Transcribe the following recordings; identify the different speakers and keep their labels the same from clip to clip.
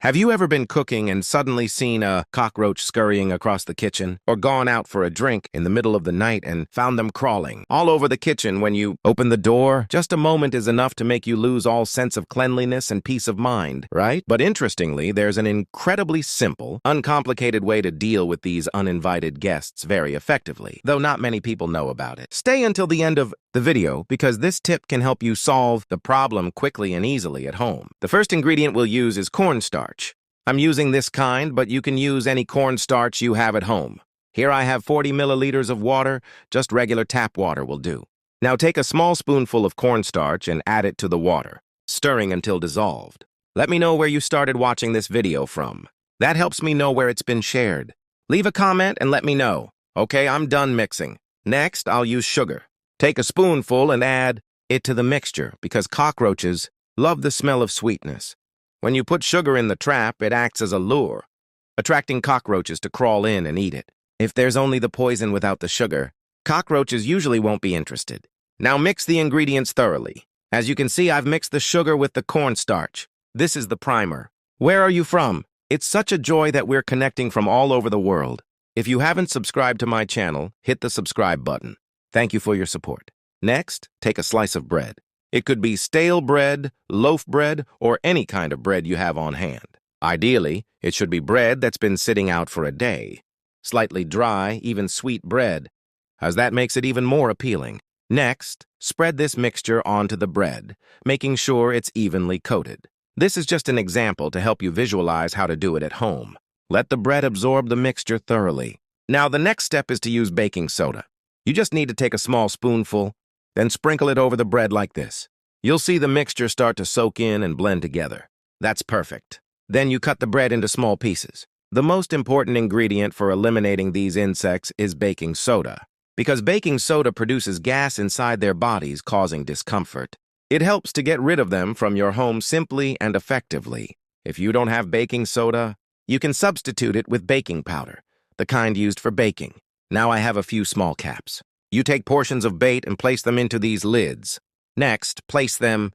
Speaker 1: Have you ever been cooking and suddenly seen a cockroach scurrying across the kitchen, or gone out for a drink in the middle of the night and found them crawling all over the kitchen when you open the door? Just a moment is enough to make you lose all sense of cleanliness and peace of mind, right? But interestingly, there's an incredibly simple, uncomplicated way to deal with these uninvited guests very effectively, though not many people know about it. Stay until the end of the video because this tip can help you solve the problem quickly and easily at home. The first ingredient we'll use is cornstarch. I'm using this kind, but you can use any cornstarch you have at home. Here I have 40 milliliters of water, just regular tap water will do. Now take a small spoonful of cornstarch and add it to the water, stirring until dissolved. Let me know where you started watching this video from. That helps me know where it's been shared. Leave a comment and let me know. Okay, I'm done mixing. Next, I'll use sugar. Take a spoonful and add it to the mixture because cockroaches love the smell of sweetness. When you put sugar in the trap, it acts as a lure, attracting cockroaches to crawl in and eat it. If there's only the poison without the sugar, cockroaches usually won't be interested. Now mix the ingredients thoroughly. As you can see, I've mixed the sugar with the cornstarch. This is the primer. Where are you from? It's such a joy that we're connecting from all over the world. If you haven't subscribed to my channel, hit the subscribe button. Thank you for your support. Next, take a slice of bread. It could be stale bread, loaf bread, or any kind of bread you have on hand. Ideally, it should be bread that's been sitting out for a day. Slightly dry, even sweet bread, as that makes it even more appealing. Next, spread this mixture onto the bread, making sure it's evenly coated. This is just an example to help you visualize how to do it at home. Let the bread absorb the mixture thoroughly. Now, the next step is to use baking soda. You just need to take a small spoonful, then sprinkle it over the bread like this. You'll see the mixture start to soak in and blend together. That's perfect. Then you cut the bread into small pieces. The most important ingredient for eliminating these insects is baking soda, because baking soda produces gas inside their bodies, causing discomfort. It helps to get rid of them from your home simply and effectively. If you don't have baking soda, you can substitute it with baking powder, the kind used for baking. Now I have a few small caps. You take portions of bait and place them into these lids. Next, place them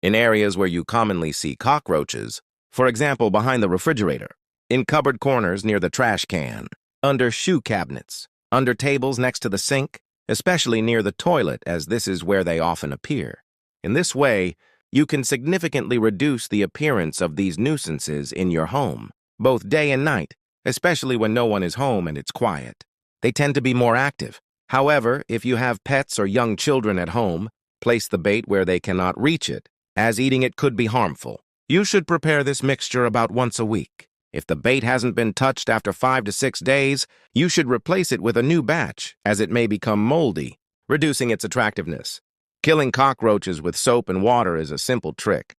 Speaker 1: in areas where you commonly see cockroaches, for example, behind the refrigerator, in cupboard corners near the trash can, under shoe cabinets, under tables next to the sink, especially near the toilet, as this is where they often appear. In this way, you can significantly reduce the appearance of these nuisances in your home, both day and night, especially when no one is home and it's quiet. They tend to be more active. However, if you have pets or young children at home, place the bait where they cannot reach it, as eating it could be harmful. You should prepare this mixture about once a week. If the bait hasn't been touched after 5 to 6 days, you should replace it with a new batch, as it may become moldy, reducing its attractiveness. Killing cockroaches with soap and water is a simple trick,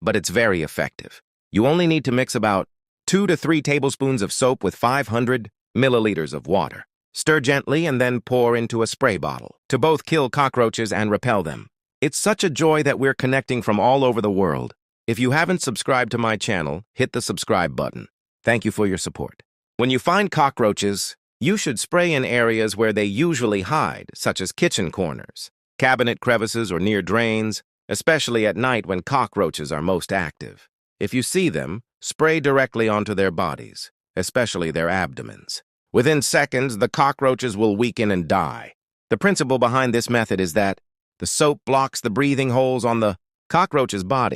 Speaker 1: but it's very effective. You only need to mix about 2 to 3 tablespoons of soap with 500 milliliters of water. Stir gently and then pour into a spray bottle to both kill cockroaches and repel them. It's such a joy that we're connecting from all over the world. If you haven't subscribed to my channel, hit the subscribe button. Thank you for your support. When you find cockroaches, you should spray in areas where they usually hide, such as kitchen corners, cabinet crevices, or near drains, especially at night when cockroaches are most active. If you see them, spray directly onto their bodies, especially their abdomens. Within seconds, the cockroaches will weaken and die. The principle behind this method is that the soap blocks the breathing holes on the cockroach's body,